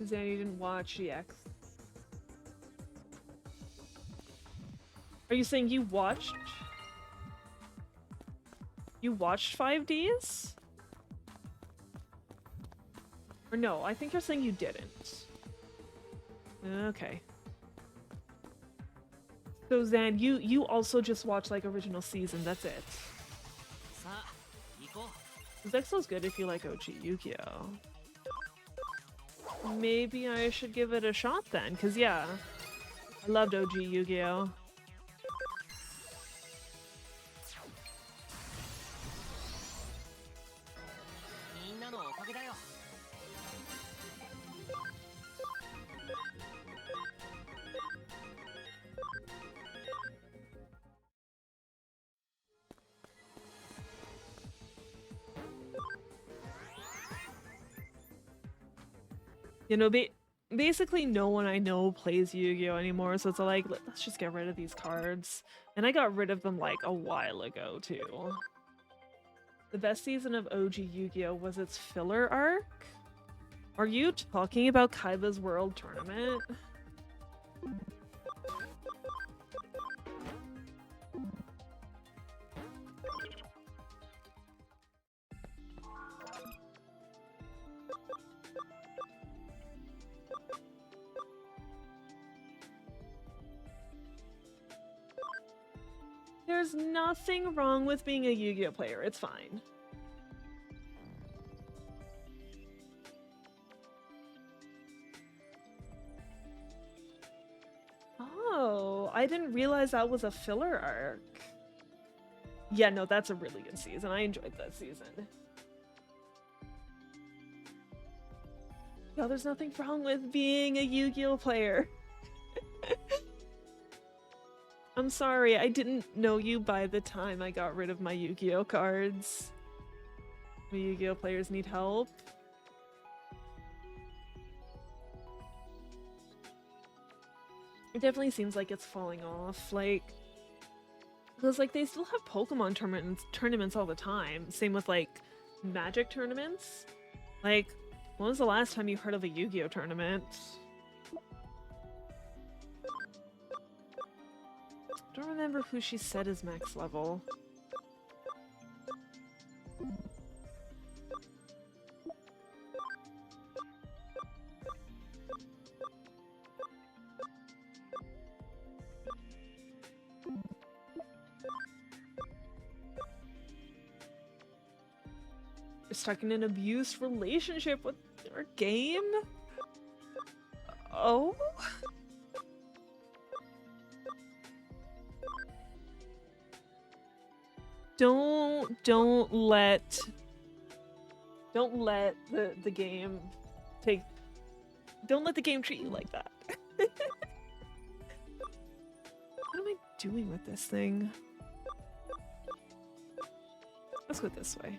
Zan, you didn't watch GX. Are you saying you watched? You watched 5Ds? Or no, I think you're saying you didn't. Okay. So Zan, you also just watch like original season, that's it. Zexo's good if you like OG Yu-Gi-Oh! Maybe I should give it a shot then, cause yeah. I loved OG Yu-Gi-Oh! You know, basically no one I know plays Yu-Gi-Oh! Anymore, so it's like, let's just get rid of these cards. And I got rid of them like a while ago, too. The best season of OG Yu-Gi-Oh! Was its filler arc. Are you talking about Kaiba's World Tournament? There's nothing wrong with being a Yu-Gi-Oh player. It's fine. Oh, I didn't realize that was a filler arc. Yeah, no, that's a really good season. I enjoyed that season. No, there's nothing wrong with being a Yu-Gi-Oh player. I'm sorry, I didn't know you by the time I got rid of my Yu-Gi-Oh cards. My Yu-Gi-Oh players need help. It definitely seems like it's falling off, like... Because, like, they still have Pokemon tournaments all the time. Same with, like, Magic tournaments. Like, when was the last time you heard of a Yu-Gi-Oh tournament? Don't remember who she said is max level. You're stuck in an abused relationship with our game? Oh? Don't let the game take, don't let the game treat you like that. What am I doing with this thing? Let's go this way.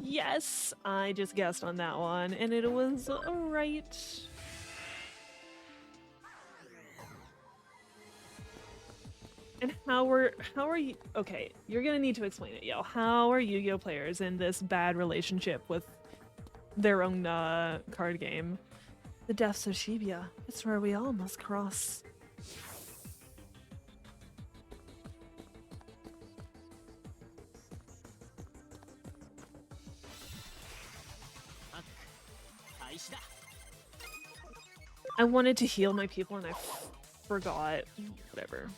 Yes, I just guessed on that one, and it was right. And how are you? Okay, you're gonna need to explain it, yo. How are Yu-Gi-Oh players in this bad relationship with their own card game? The depths of Shibuya. It's where we all must cross. I wanted to heal my people and I forgot. Whatever.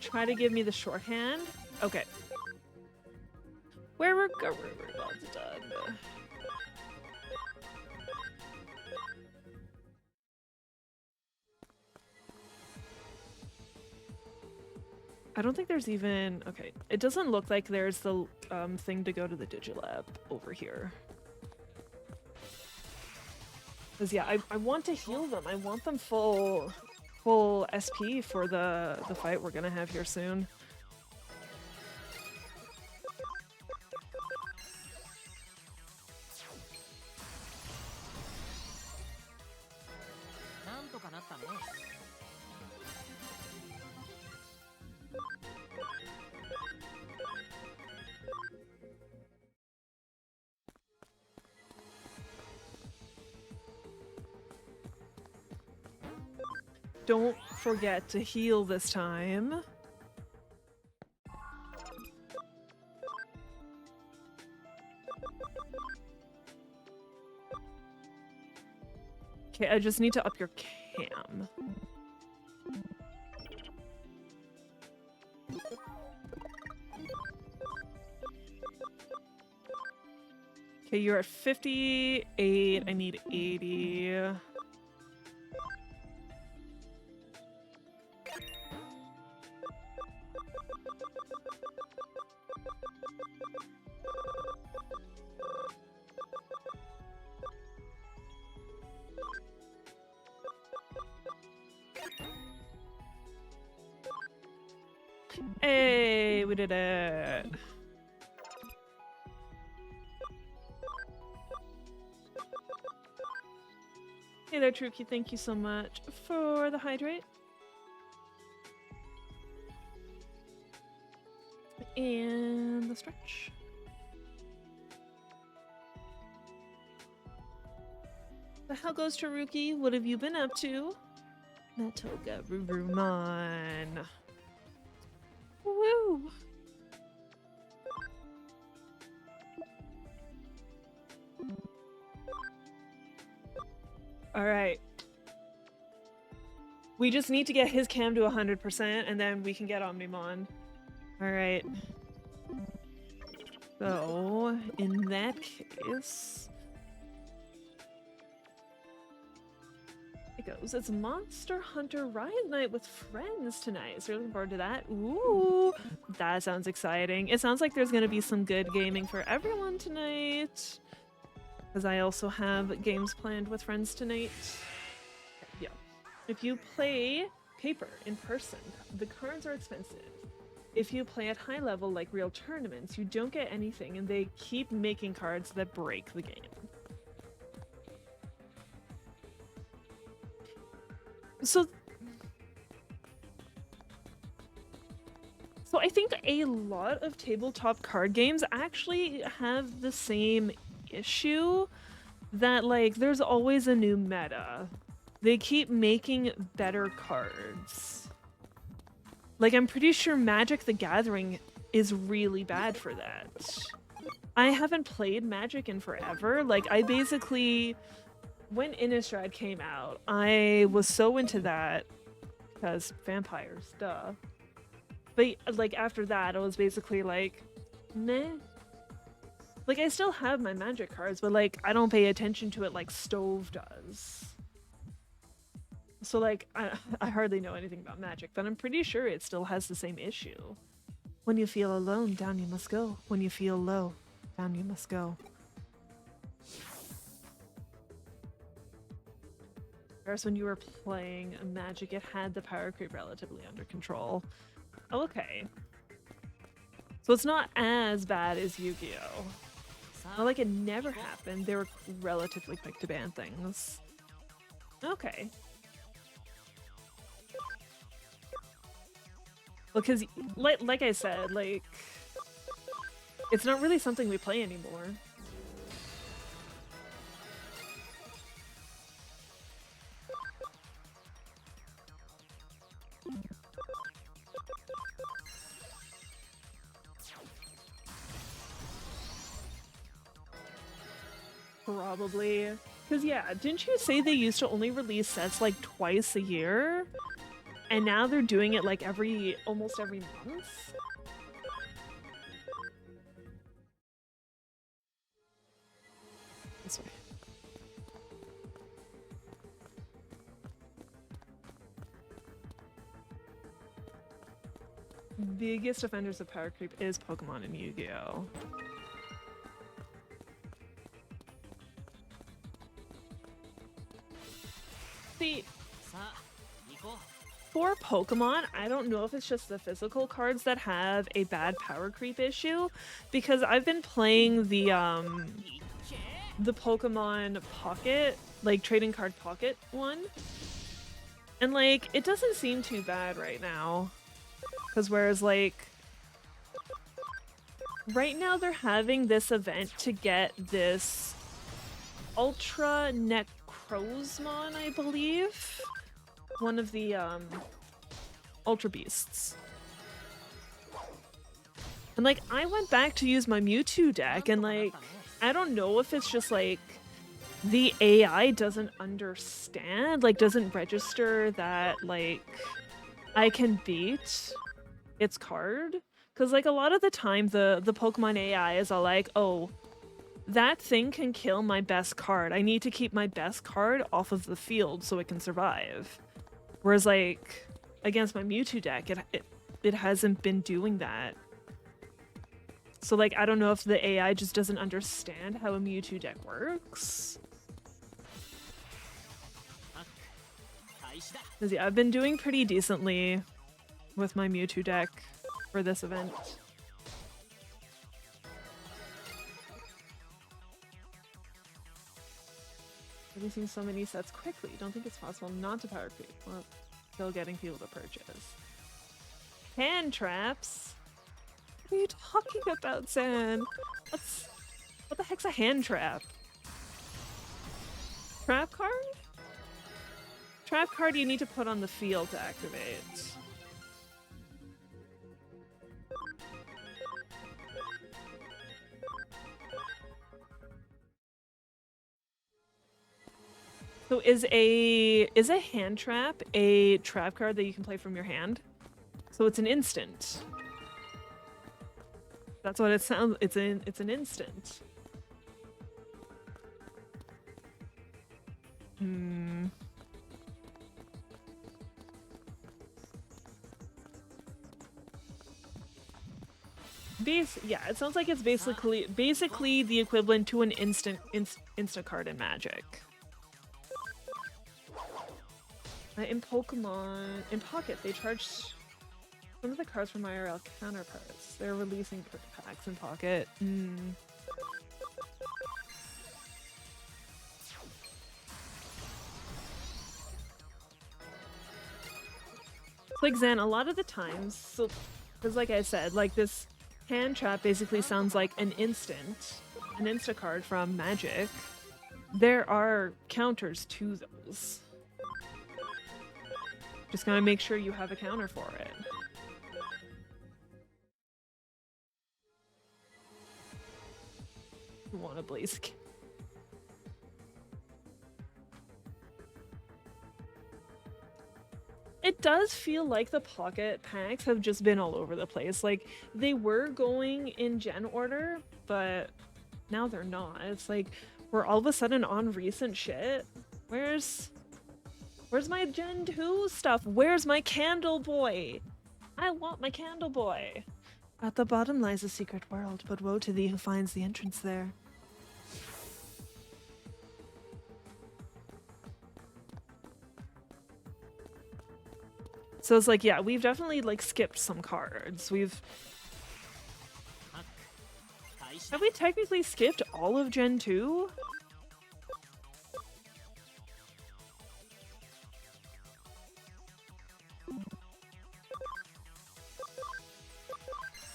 Try to give me the shorthand? Okay. Where we're going, that's done. I don't think there's even... Okay, it doesn't look like there's the thing to go to the Digilab over here. Because yeah, I want to heal them. I want them full SP for the fight we're gonna have here soon. Don't forget to heal this time. Okay, I just need to up your cam. Okay, you're at 58. I need 80. we did it. Hey there, Truki. Thank you so much for the hydrate. And the stretch. The hell goes Taruki? What have you been up to? Matoga Rurumon. Woo! Alright. We just need to get his cam to 100% and then we can get Omnimon. Alright. So, in that case... it goes. It's Monster Hunter Rise Night with friends tonight. So you're looking forward to that? Ooh! That sounds exciting. It sounds like there's gonna be some good gaming for everyone tonight. Because I also have games planned with friends tonight. Yeah. If you play paper in person, the cards are expensive. If you play at high level like real tournaments, you don't get anything and they keep making cards that break the game. So I think a lot of tabletop card games actually have the same issue that, like, there's always a new meta. They keep making better cards. Like, I'm pretty sure Magic the Gathering is really bad for that. I haven't played Magic in forever. Like, I basically... when Innistrad came out, I was so into that because vampires, duh. But like after that, I was basically like, meh. Like I still have my Magic cards, but like I don't pay attention to it like Stove does. So like I hardly know anything about Magic, but I'm pretty sure it still has the same issue. When you feel alone, down you must go. When you feel low, down you must go. Whereas when you were playing Magic, it had the power creep relatively under control. Okay. So it's not as bad as Yu-Gi-Oh! Not like it never happened. They were relatively quick to ban things. Okay. Well, because, like I said, like, it's not really something we play anymore. Probably. Because, yeah, didn't you say they used to only release sets, like, twice a year? And now they're doing it, like, almost every month? This way. Biggest offenders of power creep is Pokemon and Yu-Gi-Oh! See, for Pokemon, I don't know if it's just the physical cards that have a bad power creep issue, because I've been playing the Pokemon Pocket, like trading card Pocket one, and like it doesn't seem too bad right now. Because whereas like right now they're having this event to get this Ultra Necrozmon, I believe. One of the Ultra Beasts. And like I went back to use my Mewtwo deck and like I don't know if it's just like the AI doesn't understand, like doesn't register that like I can beat its card. Because like a lot of the time the Pokemon AI is all like, oh, that thing can kill my best card. I need to keep my best card off of the field so it can survive. Whereas like against my Mewtwo deck, it hasn't been doing that. So like I don't know if the AI just doesn't understand how a Mewtwo deck works. Because yeah, I've been doing pretty decently with my Mewtwo deck for this event. releasing so many sets quickly. Don't think it's possible not to power creep. Well, still getting people to purchase. Hand traps? What are you talking about, Zan? What the heck's a hand trap? Trap card? Trap card you need to put on the field to activate. So is a hand trap a trap card that you can play from your hand? So it's an instant. That's what it sounds. It's an instant. Hmm. Yeah, it sounds like it's basically the equivalent to an instant card in Magic. In Pocket, they charge some of the cards from IRL counterparts. They're releasing packs in Pocket. Like Zan, a lot of the times, so because like I said, like this hand trap basically sounds like an insta card from Magic. There are counters to those. Just gotta make sure you have a counter for it. You want a Blaze. It does feel like the Pocket packs have just been all over the place. Like, they were going in gen order, but now they're not. It's like, we're all of a sudden on recent shit. Where's my Gen 2 stuff? Where's my Candle Boy? I want my Candle Boy. At the bottom lies a secret world, but woe to thee who finds the entrance there. So it's like, yeah, we've definitely like skipped some cards. Have we technically skipped all of Gen 2?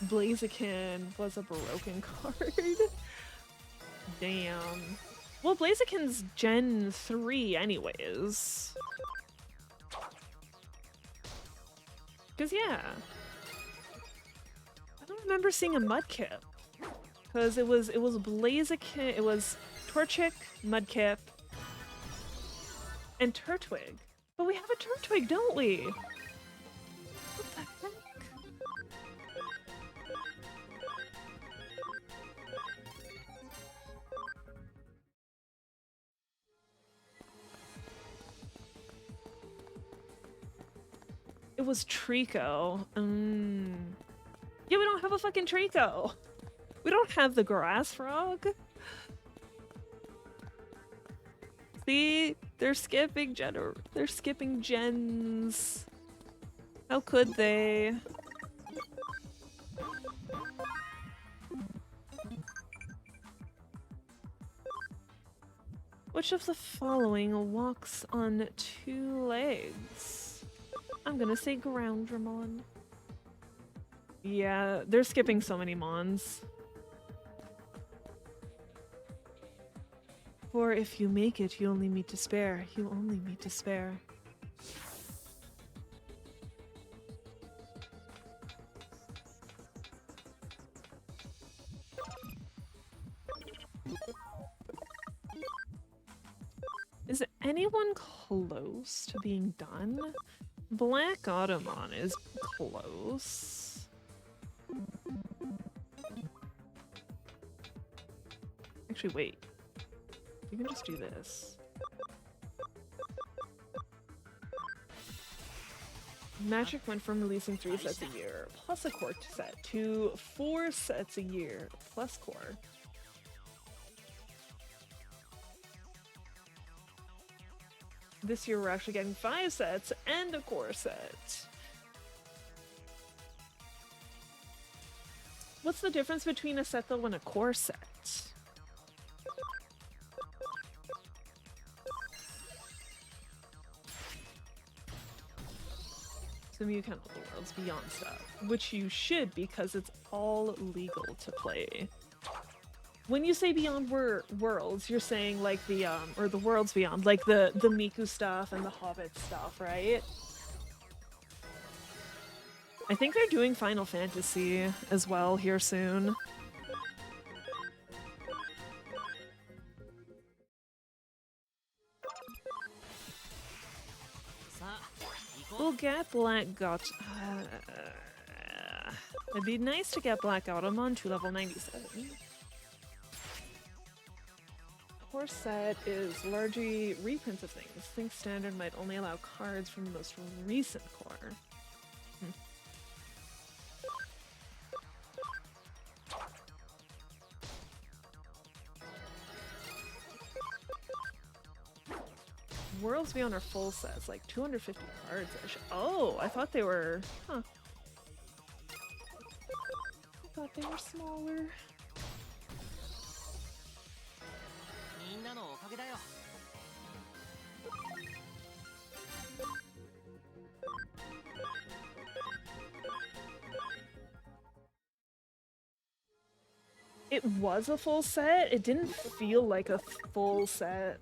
Blaziken was a broken card. Damn. Well, Blaziken's Gen 3 anyways. Because, yeah. I don't remember seeing a Mudkip. Because it was Blaziken, it was Torchic, Mudkip, and Turtwig. But we have a Turtwig, don't we? What the heck? It was Trico. Yeah, we don't have a fucking Trico. We don't have the Grass Frog. See? They're skipping gens. How could they? Which of the following walks on two legs? I'm gonna say Groundramon. Yeah, they're skipping so many Mons. For if you make it, you only meet despair. You only meet despair. Is anyone close to being done? Black Automon is close. Actually, wait. You can just do this. Magic went from releasing 3 sets a year, plus a core set, to 4 sets a year, plus core. This year we're actually getting 5 sets and a core set. What's the difference between a set though and a core set? Some of you count all the Worlds Beyond stuff, which you should because it's all legal to play. When you say Beyond Worlds, you're saying like the or the Worlds Beyond, like the Miku stuff and the Hobbit stuff, right? I think they're doing Final Fantasy as well here soon. We'll get Black Got. It'd be nice to get Black Autumn to level 97. Core set is largely reprints of things. Think standard might only allow cards from the most recent core. Worlds Beyond are full sets, like 250 cards. Oh, I thought they were. Huh. I thought they were smaller. It was a full set. It didn't feel like a full set.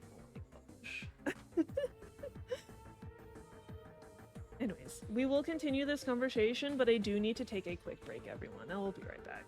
Anyways, we will continue this conversation, but I do need to take a quick break, everyone. I will be right back.